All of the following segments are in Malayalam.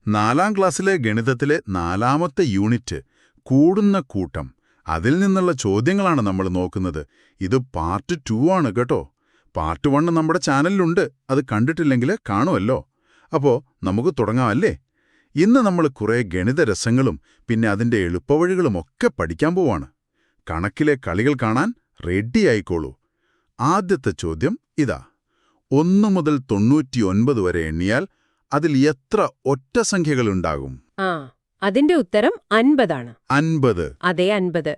4ാം ക്ലാസ്സിലെ ഗണിതത്തിലെ 4ാമത്തെ യൂണിറ്റ് കൂടുന്ന കൂട്ടം. അതിൽ നിന്നുള്ള ചോദ്യങ്ങളാണ് നമ്മൾ നോക്കുന്നത്. ഇത് പാർട്ട് 2 ആണ് കേട്ടോ. പാർട്ട് 1 നമ്മുടെ ചാനലിലുണ്ട്. അത് കണ്ടിട്ടില്ലെങ്കിൽ കാണുമല്ലോ. അപ്പോൾ നമുക്ക് തുടങ്ങാമല്ലേ? ഇന്ന് നമ്മൾ കുറേ ഗണിതരസങ്ങളും പിന്നെ അതിൻ്റെ എളുപ്പവഴികളുമൊക്കെ പഠിക്കാൻ പോവാണ്. കണക്കിലെ കളികൾ കാണാൻ റെഡിയായിക്കോളൂ. ആദ്യത്തെ ചോദ്യം ഇതാ. 1 മുതൽ 99 വരെ എണ്ണിയാൽ അതിൽ എത്ര ഒറ്റസംഖ്യകളുണ്ടാകും? അതിന്റെ ഉത്തരം 50 ആണ്. 50? അതെ, 50.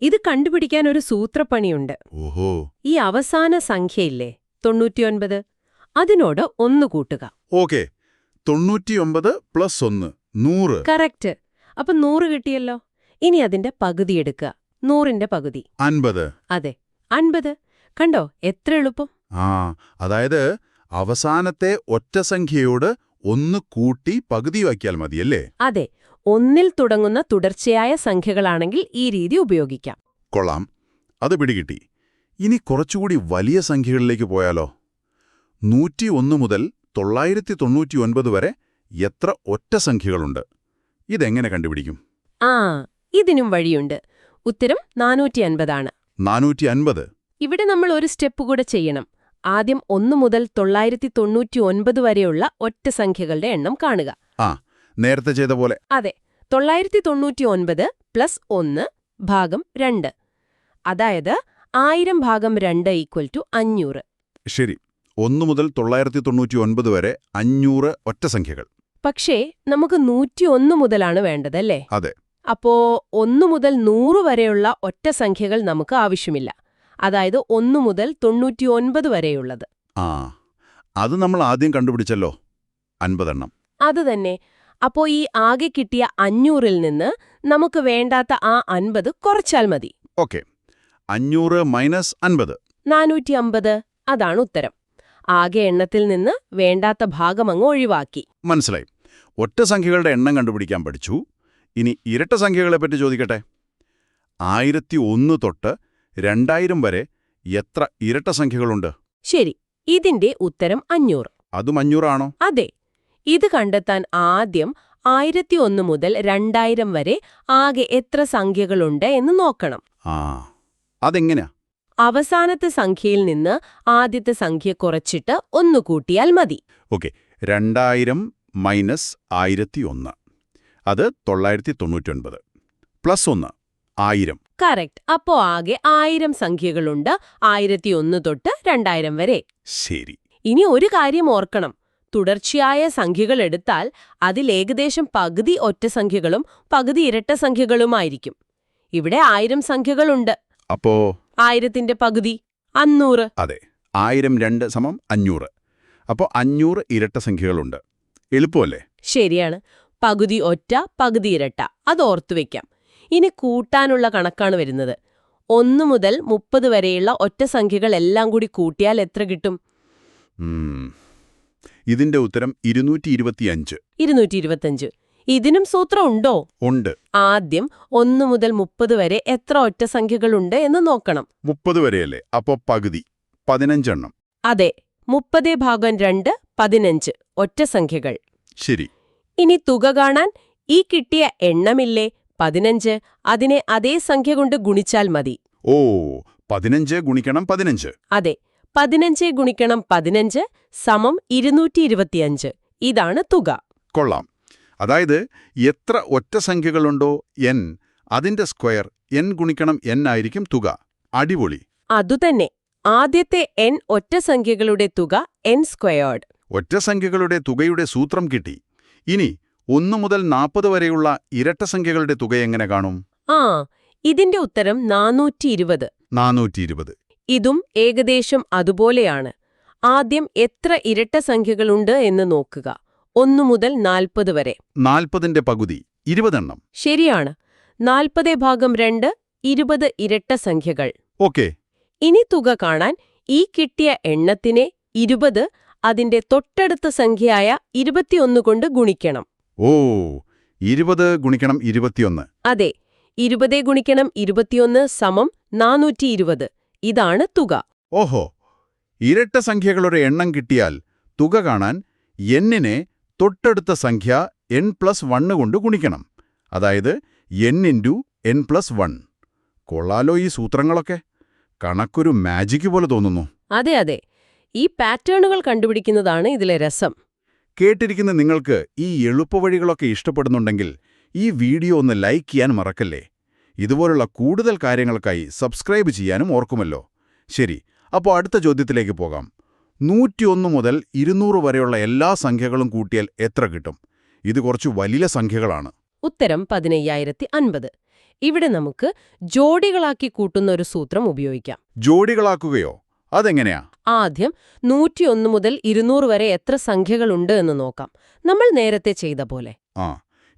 ഇത് കണ്ടുപിടിക്കാൻ ഒരു സൂത്രപ്പണിയുണ്ട്. ഓഹോ. ഈ അവസാന സംഖ്യയില്ലേ 99, അതിനോട് 1 കൂട്ടുക. ഓക്കെ. 99 + 1 100. കറക്റ്റ്. അപ്പൊ 100 കിട്ടിയല്ലോ. ഇനി അതിന്റെ പകുതി എടുക്കുക. 100ന്റെ പകുതി 50. അതെ, 50. കണ്ടോ എത്ര എളുപ്പം. അതായത് അവസാനത്തെ ഒറ്റസംഖ്യയോട് 1 കൂട്ടി പകുതിയാക്കിയാൽ മതിയല്ലേ? അതെ, 1ൽ തുടങ്ങുന്ന തുടർച്ചയായ സംഖ്യകളാണെങ്കിൽ ഈ രീതി ഉപയോഗിക്കാം. കൊള്ളാം, അത് പിടികിട്ടി. ഇനി കുറച്ചുകൂടി വലിയ സംഖ്യകളിലേക്ക് പോയാലോ? 101 മുതൽ 999 വരെ എത്ര ഒറ്റസംഖ്യകളുണ്ട്? ഇതെങ്ങനെ കണ്ടുപിടിക്കും? ഇതിനും വഴിയുണ്ട്. ഉത്തരം 450 ആണ്. 450? ഇവിടെ നമ്മൾ ഒരു സ്റ്റെപ്പ് കൂടെ ചെയ്യണം. ആദ്യം 1 മുതൽ 999 വരെയുള്ള ഒറ്റസംഖ്യകളുടെ എണ്ണം കാണുക. നേരത്തെ ചെയ്ത പോലെ. അതെ, 999 + 1 ഭാഗം 2. അതായത് 1000 ഭാഗം 2 = 500. ശരി. 1 മുതൽ 999 വരെ 500 ഒറ്റസംഖ്യകൾ. പക്ഷേ നമുക്ക് 101 മുതലാണ് വേണ്ടതല്ലേ? അതെ. അപ്പോ 1 മുതൽ 100 വരെയുള്ള ഒറ്റസംഖ്യകൾ നമുക്ക് ആവശ്യമില്ല. അതായത് 1 മുതൽ 99 വരെയുള്ളത്. അത് നമ്മൾ ആദ്യം കണ്ടുപിടിച്ചല്ലോ, 50 എണ്ണം. അത് തന്നെ. അപ്പോ ഈ ആകെ കിട്ടിയ 500ൽ നിന്ന് നമുക്ക് വേണ്ടാത്ത ആ 50 കുറച്ചാൽ മതി. ഓക്കെ. 500 - 50. 450. അതാണ് ഉത്തരം. ആകെ എണ്ണത്തിൽ നിന്ന് വേണ്ടാത്ത ഭാഗം അങ്ങ് ഒഴിവാക്കി. മനസ്സിലായി. ഒറ്റസംഖ്യകളുടെ എണ്ണം കണ്ടുപിടിക്കാൻ പഠിച്ചു. ഇനി ഇരട്ടസംഖ്യകളെപ്പറ്റി ചോദിക്കട്ടെ. 1001 തൊട്ട് 2000 വരെ എത്ര ഇരട്ടസംഖ്യകളുണ്ട്? ശരി, ഇതിന്റെ ഉത്തരം 500. അതും 500 ആണോ? അതെ. ഇത് കണ്ടെത്താൻ ആദ്യം 1001 മുതൽ 2000 വരെ ആകെ എത്ര സംഖ്യകളുണ്ട് എന്ന് നോക്കണം. അതെങ്ങനെയാ? അവസാനത്തെ സംഖ്യയിൽ നിന്ന് ആദ്യത്തെ സംഖ്യ കുറച്ചിട്ട് 1 കൂട്ടിയാൽ മതി. ഓക്കെ. 2000 - 1001. അത് 999. +1 1000. കറക്റ്റ്. അപ്പോ ആകെ 1000 സംഖ്യകളുണ്ട് 1001 തൊട്ട് 2000 വരെ. ശരി. ഇനി ഒരു കാര്യം ഓർക്കണം. തുടർച്ചയായ സംഖ്യകൾ എടുത്താൽ അതിൽ ഏകദേശം പകുതി ഒറ്റസംഖ്യകളും പകുതി ഇരട്ടസംഖ്യകളുമായിരിക്കും. ഇവിടെ 1000 സംഖ്യകളുണ്ട്. അപ്പോ 1000ന്റെ പകുതി 500. അതെ, 1000 2 = 500. അപ്പോൾ 500 ഇരട്ടസംഖ്യകളുണ്ട്. എളുപ്പമല്ലേ? ശരിയാണ്. പകുതി ഒറ്റ, പകുതി ഇരട്ട. അത് ഓർത്തുവെക്കാം. ഇനി കൂട്ടാനുള്ള കണക്കാണ് വരുന്നത്. 1 മുതൽ 30 വരെയുള്ള ഒറ്റസംഖ്യകളെല്ലാം കൂടി കൂട്ടിയാൽ എത്ര കിട്ടും? ഇതിന്റെ ഉത്തരം 225. 225. ഇതിനും സൂത്രം ഉണ്ടോ? ഉണ്ട്. ആദ്യം 1 മുതൽ 30 വരെ എത്ര ഒറ്റസംഖ്യകളുണ്ട് എന്ന് നോക്കണം. 30 വരെയല്ലേ? അപ്പോൾ പകുതി 15 എണ്ണം. അതെ, 30 ഭാഗം 2 15 ഒറ്റസംഖ്യകൾ. ശരി. ഇനി തുക കാണാൻ ഈ കിട്ടിയ എണ്ണമില്ലേ 15, അതിനെ അതേ സംഖ്യ കൊണ്ട് ഗുണിച്ചാൽ മതി. 15 ഗുണിക്കണം 15. അതെ, 15 ഗുണിക്കണം 15 = 225. ഇതാണ് തുക. കൊള്ളാം. അതായത് എത്ര ഒറ്റസംഖ്യകളുണ്ടോ n, അതിന്റെ സ്ക്വയർ n ഗുണിക്കണം n ആയിരിക്കും തുക. അടിപൊളി. അതുതന്നെ. ആദ്യത്തെ n ഒറ്റസംഖ്യകളുടെ തുക n². ഒറ്റസംഖ്യകളുടെ തുകയുടെ സൂത്രം കിട്ടി. ഇനി 1 മുതൽ 40 വരെയുള്ള ഇരട്ടസംഖ്യകളുടെ തുക എങ്ങനെ കാണും? ഇതിന്റെ ഉത്തരം 420. 420. ഇതും ഏകദേശം അതുപോലെയാണ്. ആദ്യം എത്ര ഇരട്ടസംഖ്യകളുണ്ട് എന്ന് നോക്കുക. 1 മുതൽ 40 വരെ. 40ന്റെ പകുതി 20 എണ്ണം. ശരിയാണ്. 40 ഭാഗം 2 20 ഇരട്ടസംഖ്യകൾ. ഓക്കെ. ഇനി തുക കാണാൻ ഈ കിട്ടിയ എണ്ണത്തിനെ 20 അതിന്റെ തൊട്ടടുത്ത സംഖ്യയായ 21 കൊണ്ട് ഗുണിക്കണം. 20 ഗുണിക്കണം 21. അതെ, 20 ഗുണിക്കണം 21 = 420. ഇതാണ് തുക. ഓഹോ. ഇരട്ടസംഖ്യകളുടെ എണ്ണം കിട്ടിയാൽ തുക കാണാൻ n-നെ തൊട്ടടുത്ത സംഖ്യ n+1 കൊണ്ട് ഗുണിക്കണം. അതായത് n×n+1. കൊള്ളാലോ ഈ സൂത്രങ്ങളൊക്കെ. കണക്കൊരു മാജിക് പോലെ തോന്നുന്നു. അതെ അതെ, ഈ പാറ്റേണുകൾ കണ്ടുപിടിക്കുന്നതാണ് ഇതിലെ രസം. കേട്ടിരിക്കുന്ന നിങ്ങൾക്ക് ഈ എളുപ്പവഴികളൊക്കെ ഇഷ്ടപ്പെടുന്നുണ്ടെങ്കിൽ ഈ വീഡിയോ ഒന്ന് ലൈക്ക് ചെയ്യാൻ മറക്കല്ലേ. ഇതുപോലുള്ള കൂടുതൽ കാര്യങ്ങൾക്കായി സബ്സ്ക്രൈബ് ചെയ്യാനും ഓർക്കുമല്ലോ. ശരി, അപ്പോൾ അടുത്ത ചോദ്യത്തിലേക്ക് പോകാം. 101 മുതൽ 200 വരെയുള്ള എല്ലാ സംഖ്യകളും കൂട്ടിയാൽ എത്ര കിട്ടും? ഇത് കുറച്ച് വലിയ സംഖ്യകളാണ്. ഉത്തരം 15050. ഇവിടെ നമുക്ക് ജോഡികളാക്കി കൂട്ടുന്ന ഒരു സൂത്രം ഉപയോഗിക്കാം. ജോഡികളാക്കുകയോ? അതെങ്ങനെയാ? ആദ്യം 101 മുതൽ 200 വരെ എത്ര സംഖ്യകളുണ്ട് എന്ന് നോക്കാം. നമ്മൾ നേരത്തെ ചെയ്ത പോലെ.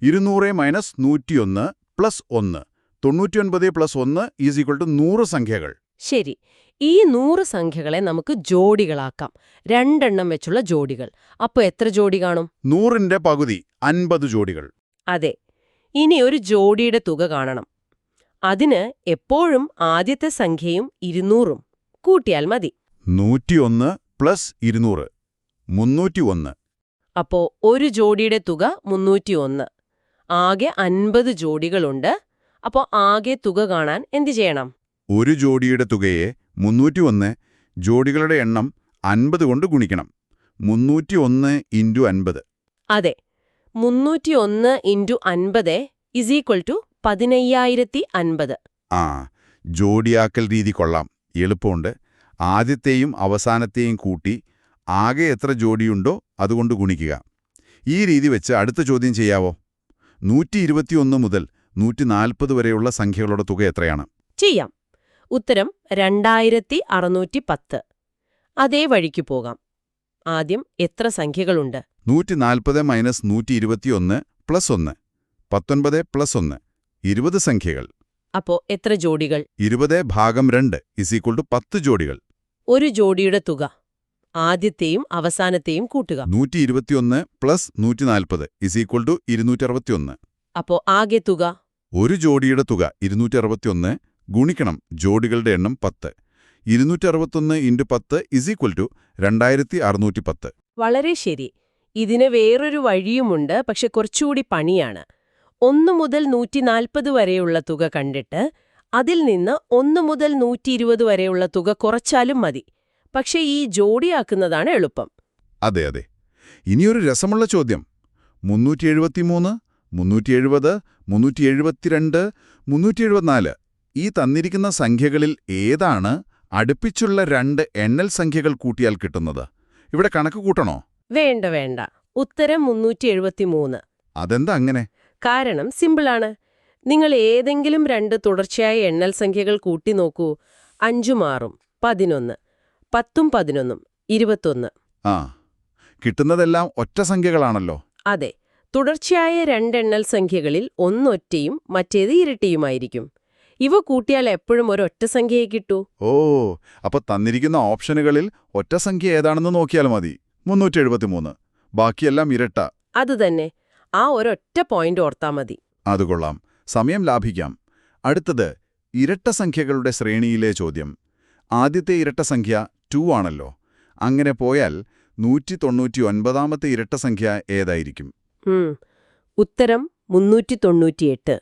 200 minus 101 plus 1. 99 plus 1 is equal to 100 സംഖ്യകൾ. ശരി, ഈ 100 സംഖ്യകളെ നമുക്ക് ജോഡികളാക്കാം. 2 എണ്ണം വെച്ചുള്ള ജോഡികൾ. അപ്പോൾ എത്ര ജോഡി കാണും? 100ന്റെ പകുതി 50 ജോഡികൾ. അതെ. ഇനി ഒരു ജോഡിയുടെ തുക കാണണം. അതിന് എപ്പോഴും ആദ്യത്തെ സംഖ്യയും 200ഉം കൂട്ടിയാൽ മതി. 101 പ്ലസ് 200 301. അപ്പോ ഒരു ജോഡിയുടെ തുക 301. ആകെ 50 ജോഡികളുണ്ട്. അപ്പോൾ ആകെ തുക കാണാൻ എന്തു ചെയ്യണം? ഒരു ജോഡിയുടെ തുകയെ 301 ജോഡികളുടെ എണ്ണം 50 കൊണ്ട് ഗുണിക്കണം. 301 ഇൻറ്റു 50. അതെ, 301 ഇൻറ്റു 50 ഇസ് ഈക്വൽ ടു 15050. ജോഡിയാക്കൽ രീതി കൊള്ളാം, എളുപ്പമുണ്ട്. ആദ്യത്തെയും അവസാനത്തെയും കൂട്ടി ആകെ എത്ര ജോഡിയുണ്ടോ അതുകൊണ്ട് ഗുണിക്കുക. ഈ രീതി വെച്ച് അടുത്ത ചോദ്യം ചെയ്യാവോ? 121 മുതൽ 140 വരെയുള്ള സംഖ്യകളുടെ തുക എത്രയാണ്? ചെയ്യാം. ഉത്തരം 2610. അതേ വഴിക്ക് പോകാം. ആദ്യം എത്ര സംഖ്യകളുണ്ട്? 140 മൈനസ് 121 പ്ലസ് 1. 19 പ്ലസ് 1. 20 സംഖ്യകൾ. അപ്പോ എത്ര ജോഡികൾ? 20 ഭാഗം 2 ഇസ് ഈക്വൽ ടു 10 ജോഡികൾ. ഒരു ജോഡിയുടെ തുക ആദ്യത്തെയും അവസാനത്തെയും കൂട്ടുക. 121 പ്ലസ് 140 ഇസ് ഈക്വൽ ടു 261. അപ്പോ ആകെ തുക? ഒരു ജോഡിയുടെ തുക 261 ഗുണിക്കണം ജോഡികളുടെ എണ്ണം 10. 261 ഇൻറ്റു 10 ഇസ് ഈക്വൽ ടു 2610. വളരെ ശരി. ഇതിന് വേറൊരു വഴിയുമുണ്ട്, പക്ഷെ കുറച്ചുകൂടി പണിയാണ്. 1 മുതൽ 140 വരെയുള്ള തുക കണ്ടിട്ട് അതിൽ നിന്ന് 1 മുതൽ 120 വരെയുള്ള തുക കുറച്ചാലും മതി. പക്ഷേ ഈ ജോഡിയാക്കുന്നതാണ് എളുപ്പം. അതെ അതെ. ഇനിയൊരു രസമുള്ള ചോദ്യം. 373, 370, 372, 374 ഈ തന്നിരിക്കുന്ന സംഖ്യകളിൽ ഏതാണ് അടുപ്പിച്ചുള്ള 2 എണ്ണൽ സംഖ്യകൾ കൂട്ടിയാൽ കിട്ടുന്നത്? ഇവിടെ കണക്ക് കൂട്ടണോ? വേണ്ട വേണ്ട. ഉത്തരം 373. അതെന്താ അങ്ങനെ? കാരണം സിമ്പിളാണ്. നിങ്ങൾ ഏതെങ്കിലും 2 തുടർച്ചയായ എണ്ണൽ സംഖ്യകൾ കൂട്ടി നോക്കൂ. 5ഉം 6ഉം 11, 10ഉം 11ഉം 21. കിട്ടുന്നതെല്ലാം ഒറ്റ സംഖ്യകളാണല്ലോ. അതെ. തുടർച്ചയായ 2 എണ്ണൽ സംഖ്യകളിൽ ഒന്ന് ഒറ്റയും മറ്റേത് ഇരട്ടിയുമായിരിക്കും. ഇവ കൂട്ടിയാൽ എപ്പോഴും ഒരൊറ്റ സംഖ്യയെ കിട്ടൂ. അപ്പൊ തന്നിരിക്കുന്ന ഓപ്ഷനുകളിൽ ഒറ്റ സംഖ്യ ഏതാണെന്ന് നോക്കിയാൽ മതി. 373. ബാക്കിയെല്ലാം ഇരട്ട. അതുതന്നെ. ആ ഒരൊറ്റ പോയിന്റ് ഓർത്താ മതി. അത് കൊള്ളാം. സമയം ലാഭിക്കാം. അടുത്തത് ഇരട്ട സംഖ്യകളുടെ ശ്രേണിയിലെ ചോദ്യം. ആദ്യത്തെ ഇരട്ട സംഖ്യ 2 ആണല്ലോ. അങ്ങനെ പോയാൽ 199ാമത്തെ ഇരട്ട സംഖ്യ ഏതായിരിക്കും? ഉത്തരം 398.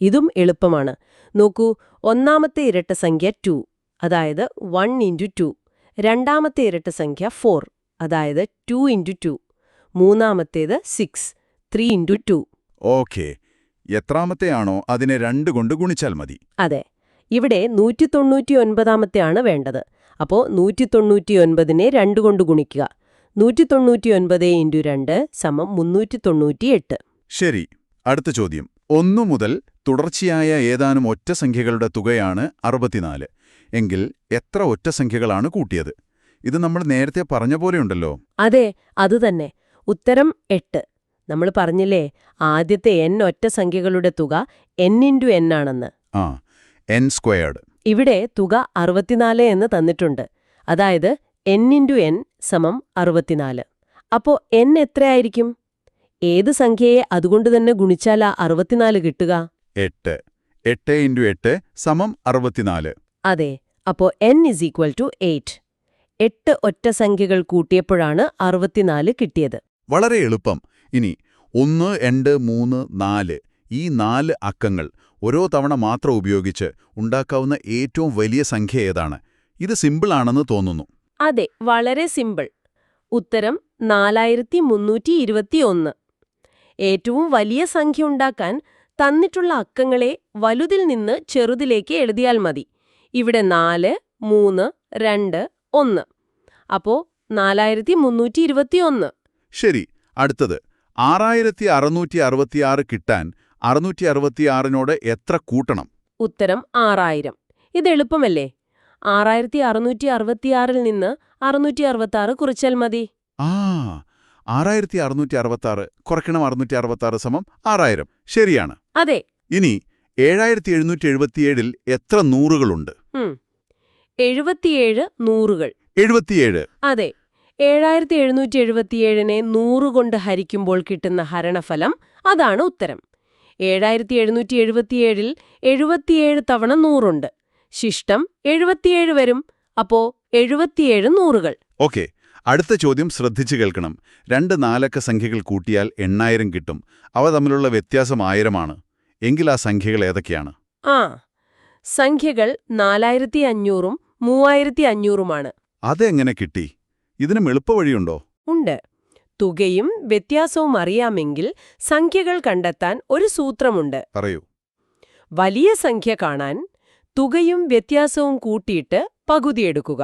ഇതും എളുപ്പമാണ്. നോക്കൂ, ഒന്നാമത്തെ ഇരട്ട സംഖ്യ 2, അതായത് 1 ഇൻറ്റു 2. രണ്ടാമത്തെ ഇരട്ട സംഖ്യ 4, അതായത് 2 ഇൻറ്റു 2. മൂന്നാമത്തേത് 6, 3 ഇൻറ്റു 2. ഓക്കേ. എത്രാമത്തെയാണോ അതിനെ 2 കൊണ്ട് ഗുണിച്ചാൽ മതി. അതെ. ഇവിടെ 199ാമത്തെയാണ് വേണ്ടത്. അപ്പോൾ 199നെ 2 കൊണ്ട് ഗുണിക്കുക. 199 ഇൻറ്റു 2 സമം 398. ശരി. അടുത്ത ചോദ്യം. 1 മുതൽ തുടർച്ചയായ ഏതാനും ഒറ്റ സംഖ്യകളുടെ തുകയാണ് 64. എങ്കിൽ എത്ര ഒറ്റ സംഖ്യകളാണ് കൂട്ടിയത്? ഇത് നമ്മൾ നേരത്തെ പറഞ്ഞ പോലെയുണ്ടല്ലോ. അതെ, അതുതന്നെ. ഉത്തരം 8. നമ്മൾ പറഞ്ഞില്ലേ, ആദ്യത്തെ n ഒറ്റ സംഖ്യകളുടെ തുക n ഇൻറ്റു n ആണെന്ന്. n². ഇവിടെ തുക 64 എന്ന് തന്നിട്ടുണ്ട്. അതായത് n ഇൻറ്റു n സമം 64. അപ്പോ n എത്രയായിരിക്കും? ഏത് സംഖ്യയെ അതുകൊണ്ട് തന്നെ ഗുണിച്ചാലാ 64 കിട്ടുക? 8. 8 ഇൻറ്റു 8 സമം 64. അതെ. അപ്പോ n ഇസ് ഈക്വൽ ടു 8. 8 ഒറ്റ സംഖ്യകൾ കൂട്ടിയപ്പോഴാണ് 64 കിട്ടിയത്. വളരെ എളുപ്പം. ഇനി 1, 2, 3, 4 ഈ 4 അക്കങ്ങൾ ഓരോ തവണ മാത്രം ഉപയോഗിച്ച് ഉണ്ടാക്കാവുന്ന ഏറ്റവും വലിയ സംഖ്യ ഏതാണ്? ഇത് സിമ്പിളാണെന്ന് തോന്നുന്നു. അതെ, വളരെ സിമ്പിൾ. ഉത്തരം 4321. ഏറ്റവും വലിയ സംഖ്യ ഉണ്ടാക്കാൻ തന്നിട്ടുള്ള അക്കങ്ങളെ വലുതിൽ നിന്ന് ചെറുതിലേക്ക് എഴുതിയാൽ മതി. ഇവിടെ 4, 3, 2, 1. അപ്പോ 4321. ശരി, അടുത്തത് 6666 കിട്ടാൻ 666നോട് എത്ര കൂട്ടണം? ഉത്തരം 6000. ഇത് എളുപ്പമല്ലേ? 6666-ൽ നിന്ന് 666 കുറച്ചാൽ മതി. ആ 6666 കുറയ്ക്കണം 666 സമം 6000. ശരിയാണ്. അതെ. ഇനി 7777-ൽ എത്ര നൂറുകളുണ്ട്? 77 നൂറുകൾ. 77. അതെ. 7777നെ 100 കൊണ്ട് ഹരിക്കുമ്പോൾ കിട്ടുന്ന ഹരണഫലം അതാണ് ഉത്തരം. 7777-ൽ 77 തവണ 100 ഉണ്ട്. ശിഷ്ടം 77 വരും. അപ്പോ 77 നൂറുകൾ. ഓക്കെ, അടുത്ത ചോദ്യം ശ്രദ്ധിച്ചു കേൾക്കണം. 2 നാലക്ക സംഖ്യകൾ കൂട്ടിയാൽ 8000 കിട്ടും. അവ തമ്മിലുള്ള വ്യത്യാസം 1000-ആണ്. എങ്കിൽ ആ സംഖ്യകൾ ഏതൊക്കെയാണ്? സംഖ്യകൾ 4500-ഉം 3500-ഉമാണ്. അതെങ്ങനെ കിട്ടി? ഇതിനും എളുപ്പവഴിയുണ്ടോ? ഉണ്ട്. തുകയും വ്യത്യാസവും അറിയാമെങ്കിൽ സംഖ്യകൾ കണ്ടെത്താൻ ഒരു സൂത്രമുണ്ട്. പറയൂ. വലിയ സംഖ്യ കാണാൻ തുകയും വ്യത്യാസവും കൂട്ടിയിട്ട് പകുതിയെടുക്കുക.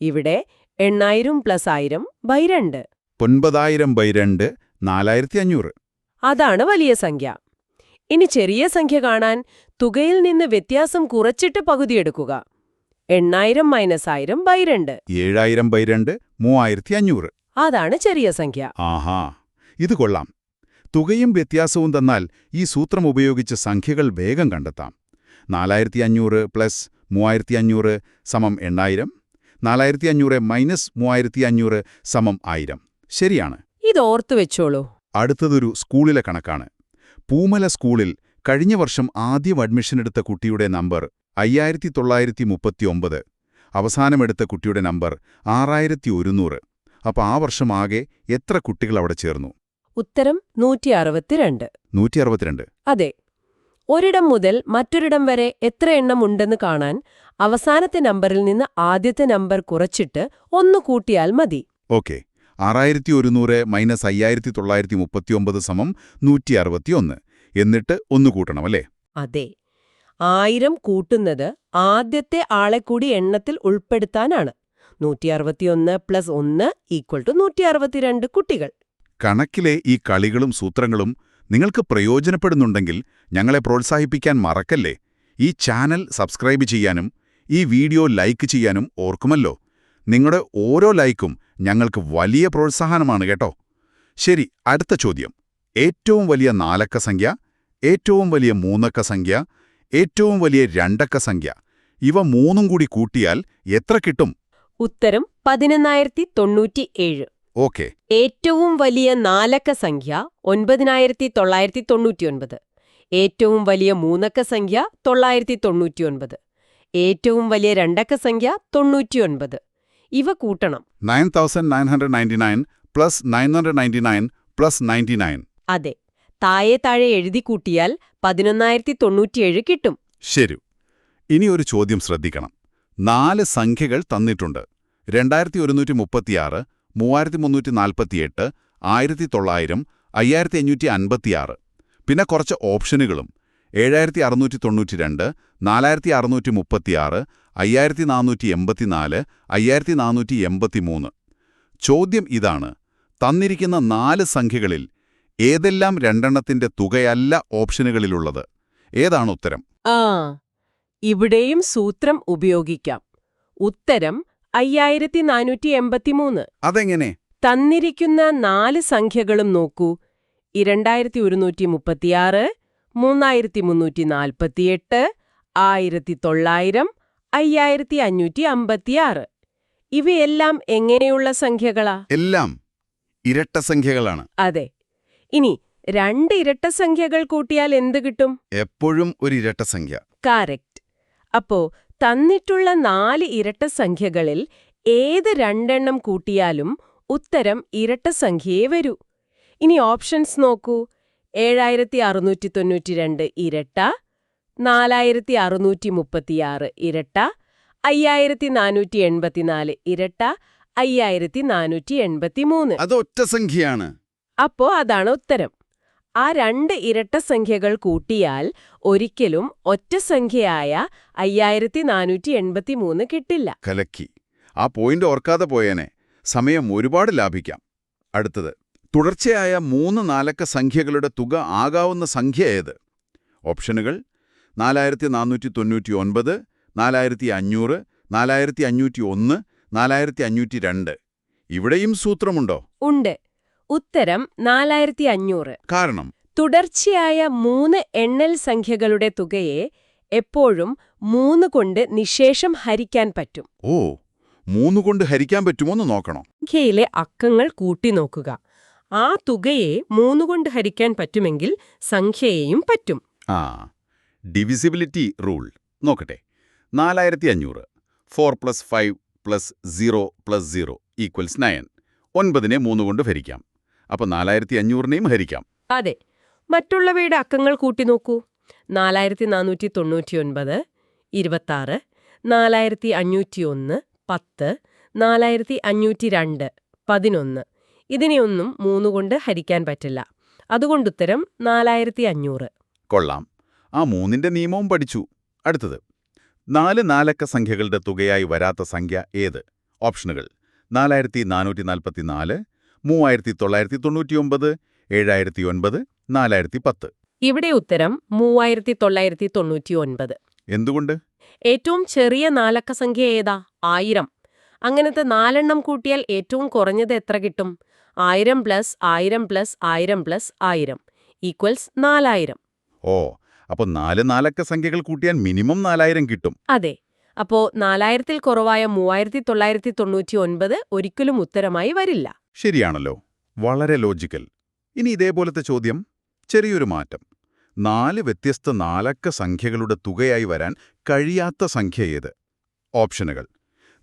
ഇവിടെ 8000 + 1000/2. 9000/2 4500. അതാണ് വലിയ സംഖ്യ. ഇനി ചെറിയ സംഖ്യ കാണാൻ തുകയിൽ നിന്ന് വ്യത്യാസം കുറച്ചിട്ട് പകുതിയെടുക്കുക. 8000 - 1000/2. 7000/2 3500. അതാണ് ചെറിയ സംഖ്യ. ആഹാ, ഇത് കൊള്ളാം. തുകയും വ്യത്യാസവും തന്നാൽ ഈ സൂത്രം ഉപയോഗിച്ച് സംഖ്യകൾ വേഗം കണ്ടെത്താം. 4500 + 3500 = 8000. 4500 - 3500 = 1000. ശരിയാണ്. ഇത് ഓർത്തു വെച്ചോളൂ. അടുത്തതൊരു സ്കൂളിലെ കണക്കാണ്. പൂമല സ്കൂളിൽ കഴിഞ്ഞ വർഷം ആദ്യം അഡ്മിഷൻ എടുത്ത കുട്ടിയുടെ നമ്പർ 5939. അവസാനമെടുത്ത കുട്ടിയുടെ നമ്പർ 6100. അപ്പോൾ ആ വർഷം ആകെ എത്ര കുട്ടികൾ അവിടെ ചേർന്നു? ഉത്തരം 162. 162. അതെ. ഒരിടം മുതൽ മറ്റൊരിടം വരെ എത്ര എണ്ണം ഉണ്ടെന്ന് കാണാൻ അവസാനത്തെ നമ്പറിൽ നിന്ന് ആദ്യത്തെ നമ്പർ കുറച്ചിട്ട് 1 കൂട്ടിയാൽ മതി. ഓക്കെ, 6100 - 5939 = 161. എന്നിട്ട് 1 കൂട്ടണം, അല്ലേ? അതെ. 1000 കൂട്ടുന്നത് ആദ്യത്തെ ആളെ കൂടി എണ്ണത്തിൽ ഉൾപ്പെടുത്താനാണ്. 161 + 1 = 162 കുട്ടികൾ. കണക്കിലെ ഈ കളികളും സൂത്രങ്ങളും നിങ്ങൾക്ക് പ്രയോജനപ്പെടുന്നുണ്ടെങ്കിൽ ഞങ്ങളെ പ്രോത്സാഹിപ്പിക്കാൻ മറക്കല്ലേ. ഈ ചാനൽ സബ്സ്ക്രൈബ് ചെയ്യാനും ഈ വീഡിയോ ലൈക്ക് ചെയ്യാനും ഓർക്കുമല്ലോ. നിങ്ങളുടെ ഓരോ ലൈക്കും ഞങ്ങൾക്ക് വലിയ പ്രോത്സാഹനമാണ് കേട്ടോ. ശരി, അടുത്ത ചോദ്യം. ഏറ്റവും വലിയ 4 അക്ക സംഖ്യ, ഏറ്റവും വലിയ 3 അക്ക സംഖ്യ, ഏറ്റവും വലിയ 2 അക്ക സംഖ്യ, ഇവ മൂന്നും കൂടി കൂട്ടിയാൽ എത്ര കിട്ടും? ഉത്തരം 10097. ഓക്കെ. ഏറ്റവും വലിയ 4 അക്ക സംഖ്യ 9999. ഏറ്റവും വലിയ 3 അക്ക സംഖ്യ 999. ഏറ്റവും വലിയ 2 അക്ക സംഖ്യ 99. ഇവ കൂട്ടണം. 9999 + 999 + 99. അതെ. താഴെ എഴുതി കൂട്ടിയാൽ 11097 കിട്ടും. ശരി. ഇനി ഒരു ചോദ്യം ശ്രദ്ധിക്കണം. 4 സംഖ്യകൾ തന്നിട്ടുണ്ട്. 2136, 3348, 1900, 5556. പിന്നെ കുറച്ച് ഓപ്ഷനുകളും. 7692, 4636, 5484, 5483. ചോദ്യം ഇതാണ്. തന്നിരിക്കുന്ന 4 സംഖ്യകളിൽ ഏതെല്ലാം രണ്ടെണ്ണത്തിന്റെ തുകയല്ല ഓപ്ഷനുകളിലുള്ളത്? ഏതാണ് ഉത്തരം? ഇവിടെയും സൂത്രം ഉപയോഗിക്കാം. ഉത്തരം 5483. അതെങ്ങനെ? തന്നിരിക്കുന്ന 4 സംഖ്യകളും നോക്കൂ. 2136, 3348, 1900, 5556. ഇവയെല്ലാം എങ്ങനെയുള്ള സംഖ്യകളാ? എല്ലാം ഇരട്ട സംഖ്യകളാണ്. അതെ. ഇനി 2 ഇരട്ട സംഖ്യകൾ കൂട്ടിയാൽ എന്ത് കിട്ടും? എപ്പോഴും ഒരു ഇരട്ട സംഖ്യ. കറക്റ്റ്. അപ്പോ തന്നിട്ടുള്ള 4 ഇരട്ട സംഖ്യകളിൽ ഏത് 2 എണ്ണം കൂട്ടിയാലും ഉത്തരം ഇരട്ട സംഖ്യയെ വരൂ. ഇനി ഓപ്ഷൻസ് നോക്കൂ. 7692 ഇരട്ട, 4636 ഇരട്ട, 5484 ഇരട്ട, 5483. അത് ഒറ്റ സംഖ്യയാണ്. അപ്പോ അതാണ് ഉത്തരം. ആ രണ്ട് ഇരട്ട സംഖ്യകൾ കൂട്ടിയാൽ ഒരിക്കലും ഒറ്റ സംഖ്യയായ 5483 കിട്ടില്ല. കലക്കി. ആ പോയിന്റ് ഓർക്കാതെ പോയേനെ. സമയം ഒരുപാട് ലാഭിക്കാം. അടുത്തത്, തുടർച്ചയായ 3 നാലക്ക സംഖ്യകളുടെ തുക ആകാവുന്ന സംഖ്യ ഏത്? ഓപ്ഷനുകൾ 4499, 4500, 4501, 4502. ഇവിടെയും സൂത്രമുണ്ടോ? ഉണ്ട്. ഉത്തരം 4500. കാരണം തുടർച്ചയായ 3 എണ്ണൽ സംഖ്യകളുടെ തുകയെ എപ്പോഴും 3 കൊണ്ട് നിശേഷം ഹരിക്കാൻ പറ്റും. ഓ, 3 കൊണ്ട് ഹരിക്കാൻ പറ്റുമോന്ന് നോക്കണോ? സംഖ്യയിലെ അക്കങ്ങൾ കൂട്ടിനോക്കുക. ആ തുകയെ 3 കൊണ്ട് ഹരിക്കാൻ പറ്റുമെങ്കിൽ സംഖ്യയെയും പറ്റും. ആ, ഡിവിസിബിലിറ്റി റൂൾ നോക്കട്ടെ. 4500 4 + 5 + 0 + 0 = 9. 9നെ 3 കൊണ്ട് ഹരിക്കാം. അപ്പോൾ 4500നെയും ഹരിക്കാം. അതെ. മറ്റുള്ളവയുടെ അക്കങ്ങൾ കൂട്ടിനോക്കൂ. 4499, 26, 4501, 10, 4502, 11. ഇതിനെയൊന്നും 3 കൊണ്ട് ഹരിക്കാൻ പറ്റില്ല. അതുകൊണ്ടുത്തരം 4500. കൊള്ളാം. ആ 3ന്റെ നിയമവും പഠിച്ചു. അടുത്തത്, 4 നാലക്ക സംഖ്യകളുടെ തുകയായി വരാത്ത സംഖ്യ ഏത്? ഓപ്ഷനുകൾ 4444, 3999, 7009, 4010. ഇവിടെ ഉത്തരം 3999. എന്തുകൊണ്ട്? ഏറ്റവും ചെറിയ നാലക്ക സംഖ്യ ഏതാ? 1000. അങ്ങനത്തെ 4 എണ്ണം കൂട്ടിയാൽ ഏറ്റവും കുറഞ്ഞത് എത്ര കിട്ടും? 1000 + 1000 + 1000 + 1000 = 4000. ഓ, അപ്പോൾ 4 നാലക്ക സംഖ്യകൾ കൂട്ടിയാൽ മിനിമം 4000 കിട്ടും. അതെ. അപ്പോ 4000-ൽ കുറവായ 3999 ഒരിക്കലും ഉത്തരമായി വരില്ല. ശരിയാണല്ലോ. വളരെ ലോജിക്കൽ. ഇനി ഇതേപോലത്തെ ചോദ്യം, ചെറിയൊരു മാറ്റം. 4 വ്യത്യസ്ത നാലക്ക സംഖ്യകളുടെ തുകയായി വരാൻ കഴിയാത്ത സംഖ്യ ഏത്? ഓപ്ഷനുകൾ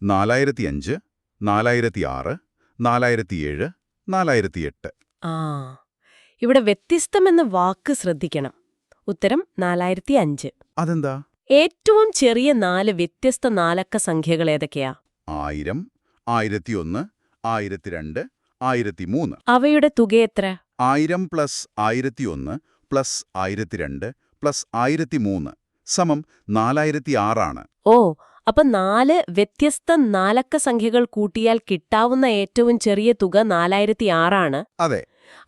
4005, 4006, 4007, 4008. ആ, ഇവിടെ വ്യത്യസ്തമെന്ന വാക്ക് ശ്രദ്ധിക്കണം. ഉത്തരം 4005. അതെന്താ? ഏറ്റവും ചെറിയ 4 വ്യത്യസ്ത നാലക്ക സംഖ്യകൾ ഏതൊക്കെയാ? 1000, 1001, 1002, 1003. അവയുടെ തുക എത്ര? 1000 + 1001 + 1002 + 1003 = 4006 ആണ്. ഓ, അപ്പൊ 4 വ്യത്യസ്ത നാലക്ക സംഖ്യകൾ കൂട്ടിയാൽ കിട്ടാവുന്ന ഏറ്റവും ചെറിയ തുക 4006 ആണ്. അതെ.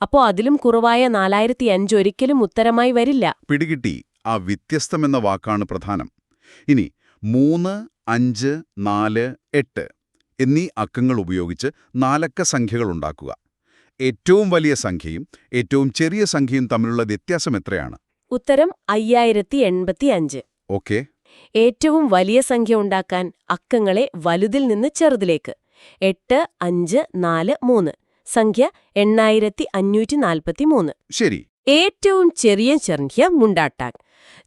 അപ്പോ അതിലും കുറവായ 4005 ഒരിക്കലും ഉത്തരമായി വരില്ല. പിടികിട്ടി. ആ വ്യത്യസ്തമെന്ന വാക്കാണ് പ്രധാനം. ഇനി 3, 5, 4, 8 എന്നീ അക്കങ്ങൾ ഉപയോഗിച്ച് നാലക്ക സംഖ്യകൾ ഉണ്ടാക്കുക. ഏറ്റവും വലിയ സംഖ്യയും ഏറ്റവും ചെറിയ സംഖ്യയും തമ്മിലുള്ള വ്യത്യാസം എത്രയാണ്? ഉത്തരം 5085. ഓക്കെ. ഏറ്റവും വലിയ സംഖ്യ ഉണ്ടാക്കാൻ അക്കങ്ങളെ വലുതിൽ നിന്ന് ചെറുതിലേക്ക് 8, 5, 4, 3. സംഖ്യ 8543. ശരി. ഏറ്റവും ചെറിയ സംഖ്യ മുണ്ടാട്ടാൻ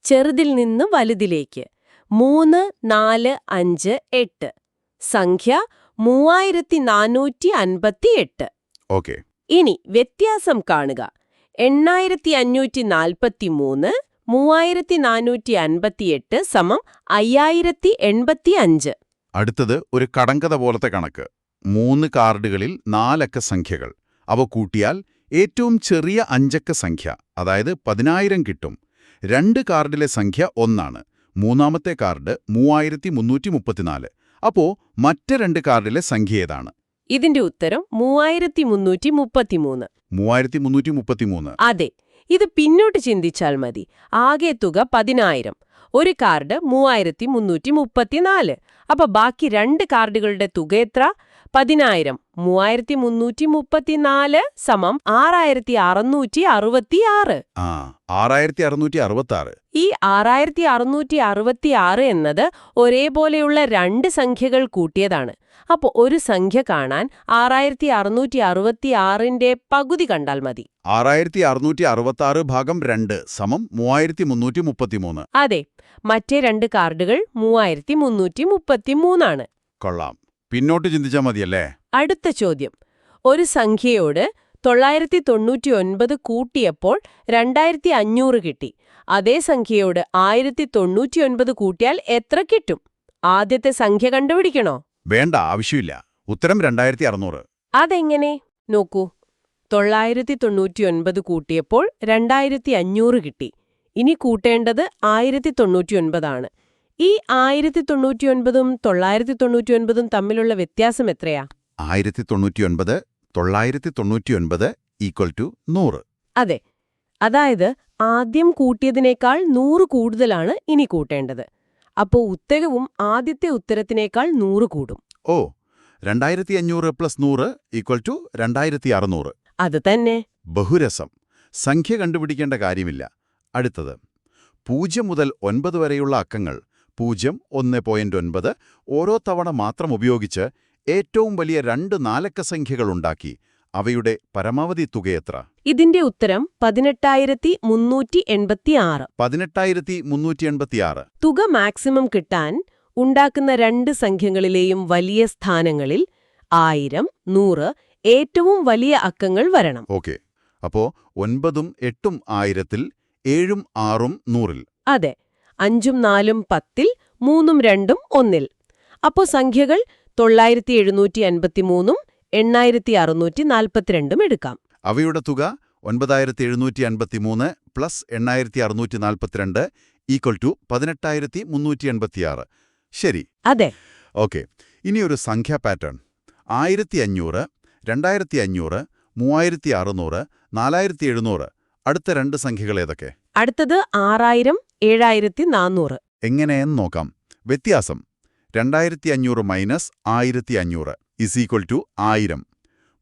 ചെറുതിൽ നിന്ന് വലുതിലേക്ക് 3, 4, 5, 8. സംഖ്യ 3458. ഓക്കെ. ഇനി വ്യത്യാസം കാണുക. 8543, 3458 = 5085. അടുത്തത് ഒരു കടങ്കഥ പോലത്തെ കണക്ക്. 3 കാർഡുകളിൽ 4 അക്ക സംഖ്യകൾ. അവ കൂട്ടിയാൽ ഏറ്റവും ചെറിയ 5 അക്ക സംഖ്യ, അതായത് 10000 കിട്ടും. 2 കാർഡിലെ സംഖ്യ 1 ആണ്. മൂന്നാമത്തെ കാർഡ് 3334. അപ്പോ മറ്റ് 2 കാർഡിലെ സംഖ്യ ഏതാണ്? ഇതിന്റെ ഉത്തരം 3333. 3333. അതെ. ഇത് പിന്നോട്ട് ചിന്തിച്ചാൽ മതി. ആകെ തുക 10000. ഒരു കാർഡ് 3334. അപ്പൊ ബാക്കി 2 കാർഡുകളുടെ തുക എത്ര? 10000. 3334 = 6666. ആ, 6666. ഈ 6666 എന്നത് ഒരേപോലെയുള്ള 2 സംഖ്യകൾ കൂട്ടിയതാണ്. അപ്പോൾ ഒരു സംഖ്യ കാണാൻ 6666ന്റെ പകുതി കണ്ടാൽ മതി. 6666 / 2 = 3333. അതെ. മറ്റേ 2 കാർഡുകൾ 3333 ആണ്. കൊള്ളാം. പിന്നോട്ട് ചിന്തിച്ചാൽ മതിയല്ലേ? അടുത്ത ചോദ്യം. ഒരു സംഖ്യയോട് 999 കൂട്ടിയപ്പോൾ 2500 കിട്ടി. അതേ സംഖ്യയോട് 1099 കൂട്ടിയാൽ എത്ര കിട്ടും? ആദ്യത്തെ സംഖ്യ കണ്ടുപിടിക്കണോ? വേണ്ട, ആവശ്യമില്ല. ഉത്തരം 2600. അതെങ്ങനെ? നോക്കൂ, 999 കൂട്ടിയപ്പോൾ 2500 കിട്ടി. ഇനി കൂട്ടേണ്ടത് 1099 ആണ്. ഈ 1099ഉം 999ഉം തമ്മിലുള്ള വ്യത്യാസം എത്രയാ? 1099 999 = 100. അതെ, അതായത് ആദ്യം കൂട്ടിയതിനേക്കാൾ 100 കൂടുതലാണ് ഇനി കൂട്ടേണ്ടത്. അപ്പോ ഉത്തരവും ആദ്യത്തെ ഉത്തരത്തിനേക്കാൾ 100 കൂടും. ഓ, 2500 + 100 = 2600. അത് തന്നെ. ബഹുരസം. സംഖ്യ കണ്ടുപിടിക്കേണ്ട കാര്യമില്ല. അടുത്തത് 0 മുതൽ 9 വരെയുള്ള അക്കങ്ങൾ 0, 1.9 ഓരോ തവണ മാത്രം ഉപയോഗിച്ച് ഏറ്റവും വലിയ 2 നാലക്ക സംഖ്യകളുണ്ടാക്കി. അവയുടെ പരമാവധി തുകയെത്ര? ഇതിന്റെ ഉത്തരം 18,386. 18,386. തുക മാക്സിമം കിട്ടാൻ ഉണ്ടാക്കുന്ന 2 സംഖ്യകളിലെയും വലിയ സ്ഥാനങ്ങളിൽ 1000, 100 ഏറ്റവും വലിയ അക്കങ്ങൾ വരണം. ഓക്കെ. അപ്പോ 9ഉം 8ഉം 1000-ൽ, 7ഉം 6ഉം 100-ൽ. അതെ, 5ഉം 4ഉം 10-ൽ, 3ഉം 2ഉം 1-ൽ. അപ്പോ സംഖ്യകൾ 9753ഉം 8642ഉം എടുക്കാം. അവയുടെ തുക 9753 + 8642 = 18,386. ശരി. അതെ. ഓക്കെ. ഇനിയൊരു സംഖ്യാ പാറ്റേൺ. 1500, 2500, 3600, 4700. അടുത്ത 2 സംഖ്യകൾ ഏതൊക്കെ? അടുത്തത് 6000, 7400. എങ്ങനെയെന്ന് നോക്കാം. വ്യത്യാസം: 2500 - 1500 = 1000.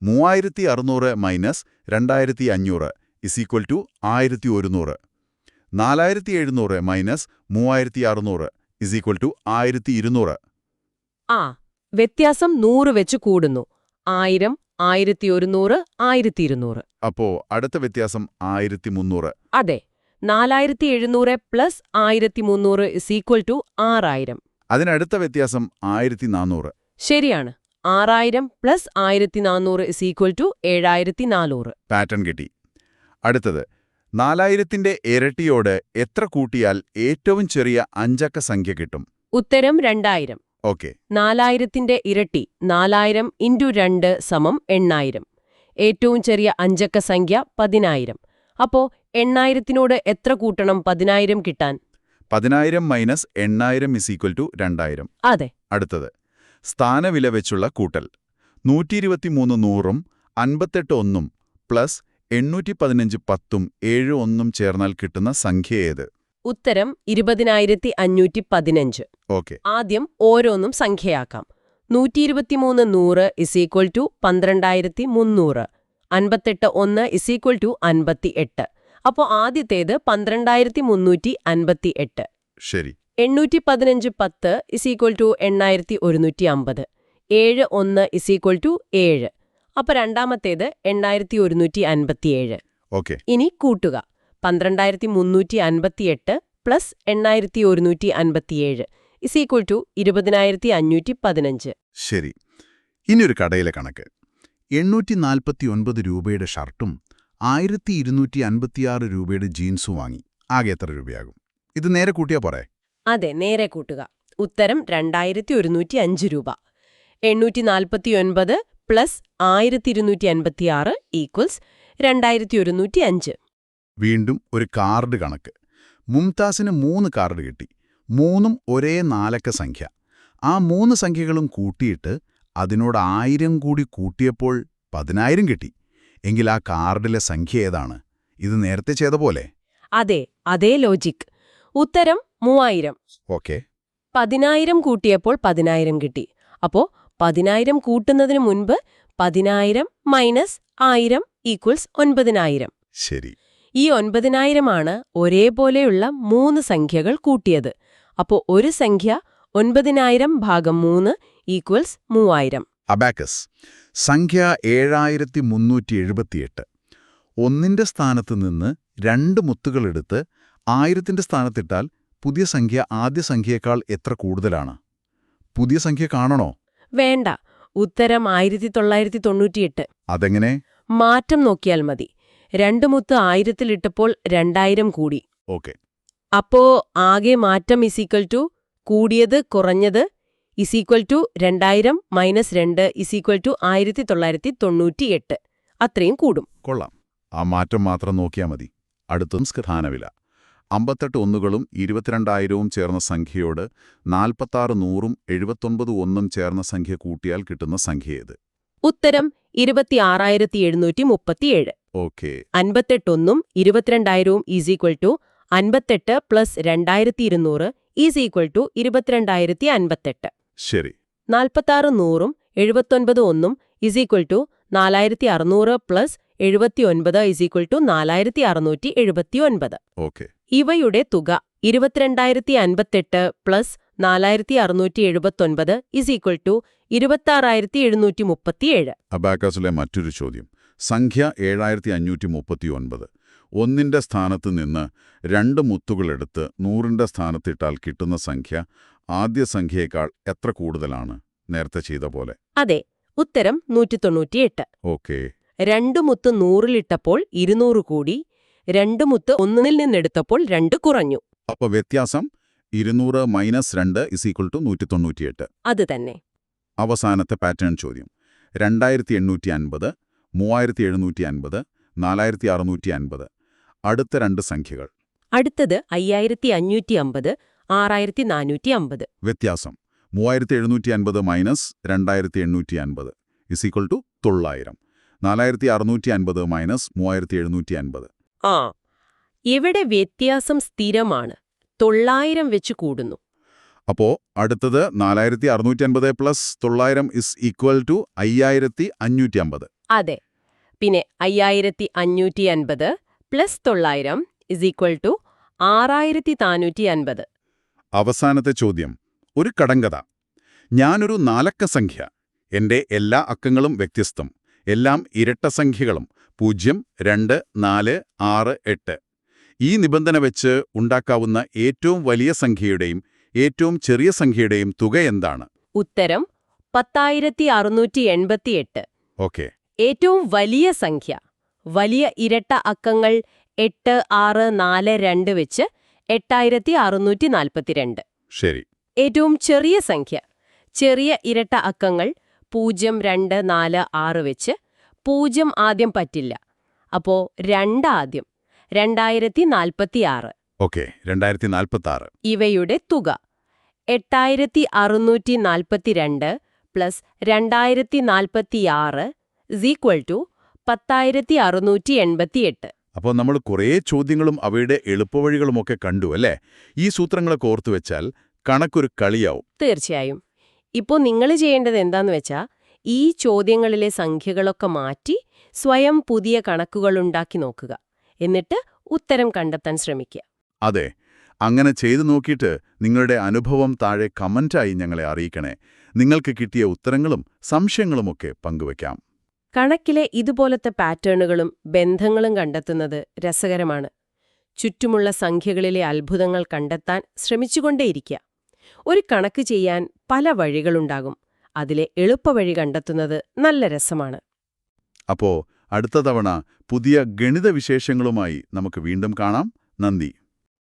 3600 - 2500 = 1100. 4700 - 3600 = 1200. ആ, വ്യത്യാസം 100 വെച്ച് കൂടുന്നു. 1000, 1100, 1200. അപ്പോ അടുത്ത വ്യത്യാസം 1300. അതെ, 4700 + 1300 = 6000. അതിനടുത്ത വ്യത്യാസം 1400. ശരിയാണ്. 6000 + 1400 = 7400. പാറ്റേൺ കിട്ടി. അടുത്തത് 4000ന്റെ ഇരട്ടിയോട് എത്ര കൂട്ടിയാൽ ഏറ്റവും ചെറിയ 5 അക്ക സംഖ്യ കിട്ടും? ഉത്തരം 2000. ഓക്കെ. 4000ന്റെ ഇരട്ടി 4000 × 2 = 8000. ഏറ്റവും ചെറിയ 5 അക്ക സംഖ്യ 10000. അപ്പോ 8000നോട് എത്ര കൂട്ടണം 10000 കിട്ടാൻ? 10000 - 8000 = 2000. അതെ. അടുത്തത് സ്ഥാനവില വെച്ചുള്ള കൂട്ടൽ. 123 100ഉം 58 1ഉം പ്ലസ് 815 10ഉം 7 1ഉം ചേർന്നാൽ കിട്ടുന്ന സംഖ്യ ഏത്? ഉത്തരം 20,515. ഓക്കെ. ആദ്യം ഓരോന്നും സംഖ്യയാക്കാം. 123 100 = 12,300. 58 1 = 58. അപ്പോൾ ആദ്യത്തേത് 12,358. ശരി. 815 10 = 8,150. 7 1 = 7. അപ്പോൾ രണ്ടാമത്തേത് 8,157. ഓക്കെ. ഇനി കൂട്ടുക. 12,358 + 8,157 = 20,515. ശരി. ഇനിയൊരു കടയിലെ കണക്ക്. 849 രൂപയുടെ ഷർട്ടും 1256 രൂപയുടെ ജീൻസും വാങ്ങി. ആകെ എത്ര രൂപയാകും? ഇത് നേരെ കൂട്ടിയാ പോരെ? അതെ, നേരെ കൂട്ടുക. ഉത്തരം 2105 രൂപ. 849 + 1256 = 2105. വീണ്ടും ഒരു കാർഡ് കണക്ക്. മുംതാസിന് 3 കാർഡ് കിട്ടി. 3ഉം ഒരേ നാലക്ക സംഖ്യ. ആ 3 സംഖ്യകളും കൂട്ടിയിട്ട് അതിനോട് 1000 കൂടി കൂട്ടിയപ്പോൾ 10000 കിട്ടി. എങ്കിൽ ആ കാർഡിലെ സംഖ്യ ഏതാണ്? ഇത് നേരത്തെ ചെയ്ത പോലെ. അതെ, അതേ ലോജിക്. ഉത്തരം 3000. ഓക്കെ. 10000 കൂട്ടിയപ്പോൾ 10000 കിട്ടി. അപ്പോ 10000 കൂട്ടുന്നതിന് മുൻപ് 10000 - 1000 = 9000. ശരി. ഈ 9000 ആണ് ഒരേപോലെയുള്ള 3 സംഖ്യകൾ കൂട്ടിയത്. അപ്പോൾ ഒരു സംഖ്യ 9000 / 3 = 3000. അബാക്കസ്. സംഖ്യ 7378. 1ന്റെ സ്ഥാനത്ത് നിന്ന് 2 മുത്തുകളെടുത്ത് 1000ന്റെ സ്ഥാനത്തിട്ടാൽ പുതിയ സംഖ്യ ആദ്യ സംഖ്യയേക്കാൾ എത്ര കൂടുതലാണ്? പുതിയ സംഖ്യ കാണണോ? വേണ്ട. ഉത്തരം 1998. അതെങ്ങനെ? മാറ്റം നോക്കിയാൽ മതി. 2 മുത്ത് 1000-ലിട്ടപ്പോൾ 2000 കൂടി. ഓക്കെ. അപ്പോ ആകെ മാറ്റം = കൂടിയത് കുറഞ്ഞത് = 2000 - 2 = 1998. അത്രയും കൂടും. കൊള്ളാം. ആ മാറ്റം മാത്രം നോക്കിയാൽ മതി. അടുത്തതും സ്ഥാനവില. 58 ഒന്നുകളും 22,000-ഉം ചേർന്ന സംഖ്യയോട് 46 നൂറും 79 1-ഉം ചേർന്ന സംഖ്യ കൂട്ടിയാൽ കിട്ടുന്ന സംഖ്യ ഏത്? ഉത്തരം 26,737. ഓക്കെ. 58 ഒന്നും 22,000-ഉം = 58 + 2200 = 22,058. ശരി. 46 നൂറും 79 1-ഉം = 4,600 + 79 = 4,679. ഓക്കെ. ഇവയുടെ തുക 22,058 + 4,679 = 26,737. അബാക്കസിലെ മറ്റൊരു ചോദ്യം. സംഖ്യ 7,539. 1ന്റെ സ്ഥാനത്ത് നിന്ന് 2 മുത്തുകളെടുത്ത് 100ന്റെ സ്ഥാനത്തിട്ടാൽ കിട്ടുന്ന സംഖ്യ ആദ്യ സംഖ്യയേക്കാൾ എത്ര കൂടുതലാണ്? നേരത്തെ ചെയ്ത പോലെ. അതെ, ഉത്തരം 198. ഓക്കെ. 2 മുത്ത് 100-ലിട്ടപ്പോൾ 200 കൂടി, 2 മുത്ത് 1-ൽ നിന്നെടുത്തപ്പോൾ 2 കുറഞ്ഞു. അപ്പോൾ വ്യത്യാസം 200 - 2 = 198. അത് തന്നെ. അവസാനത്തെ പാറ്റേൺ ചോദ്യം. 2,850, 3,750, 4,650. അടുത്ത 2 സംഖ്യകൾ. അടുത്തത് 5,550, 6,450. വ്യത്യാസം 3,750 - 2,850 = 900. 4,650 - 3,750. ആ, ഇവിടെ വ്യത്യാസം സ്ഥിരമാണ്. 900 വെച്ച് കൂടുന്നു. അപ്പോൾ അടുത്തത് 4,650 + 900 = 5,550. അതെ. പിന്നെ 5,550 + 900 = 6,450. അവസാനത്തെ ചോദ്യം. ഒരു കടങ്കഥ. ഞാനൊരു 4 അക്ക സംഖ്യ. എന്റെ എല്ലാ അക്കങ്ങളും വ്യത്യസ്തം. എല്ലാം ഇരട്ട സംഖ്യകളും. 0, 2, 4, 6, 8. ഈ നിബന്ധന വെച്ച് ഉണ്ടാക്കാവുന്ന ഏറ്റവും വലിയ സംഖ്യയുടെയും ഏറ്റവും ചെറിയ സംഖ്യയുടെയും തുക എന്താണ്? ഉത്തരം 10,688. ഓക്കെ. ഏറ്റവും വലിയ സംഖ്യ. വലിയ ഇരട്ട അക്കങ്ങൾ 8, 6, 4, 2 വെച്ച് 8,642. ശരി. ഏറ്റവും ചെറിയ സംഖ്യ. ചെറിയ ഇരട്ട അക്കങ്ങൾ 0, 2, 4, 6 വെച്ച് 0 ആദ്യം പറ്റില്ല. അപ്പോ 2 ആദ്യം. 2,046. ഓക്കെ. 2,046. ഇവയുടെ തുക 8,642 + 2,046 = 10,688. അപ്പോൾ നമ്മൾ കുറേ ചോദ്യങ്ങളും അവയുടെ എളുപ്പവഴികളുമൊക്കെ കണ്ടു അല്ലേ? ഈ സൂത്രങ്ങളൊക്കെ ഓർത്തുവെച്ചാൽ കണക്കൊരു കളിയാവും. തീർച്ചയായും. ഇപ്പോൾ നിങ്ങൾ ചെയ്യേണ്ടത് എന്താന്ന് വെച്ചാൽ ഈ ചോദ്യങ്ങളിലെ സംഖ്യകളൊക്കെ മാറ്റി സ്വയം പുതിയ കണക്കുകളുണ്ടാക്കി നോക്കുക. എന്നിട്ട് ഉത്തരം കണ്ടെത്താൻ ശ്രമിക്കുക. അതെ. അങ്ങനെ ചെയ്തു നോക്കിയിട്ട് നിങ്ങളുടെ അനുഭവം താഴെ കമന്റായി ഞങ്ങളെ അറിയിക്കണേ. നിങ്ങൾക്ക് കിട്ടിയ ഉത്തരങ്ങളും സംശയങ്ങളുമൊക്കെ പങ്കുവയ്ക്കാം. കണക്കിലെ ഇതുപോലത്തെ പാറ്റേണുകളും ബന്ധങ്ങളും കണ്ടെത്തുന്നത് രസകരമാണ്. ചുറ്റുമുള്ള സംഖ്യകളിലെ അത്ഭുതങ്ങൾ കണ്ടെത്താൻ ശ്രമിച്ചുകൊണ്ടേയിരിക്കുക. ഒരു കണക്ക് ചെയ്യാൻ പല വഴികളുണ്ടാകും. അതിലെ എളുപ്പവഴി കണ്ടെത്തുന്നത് നല്ല രസമാണ്. അപ്പോൾ അടുത്ത തവണ പുതിയ ഗണിത വിശേഷങ്ങളുമായി നമുക്ക് വീണ്ടും കാണാം. നന്ദി.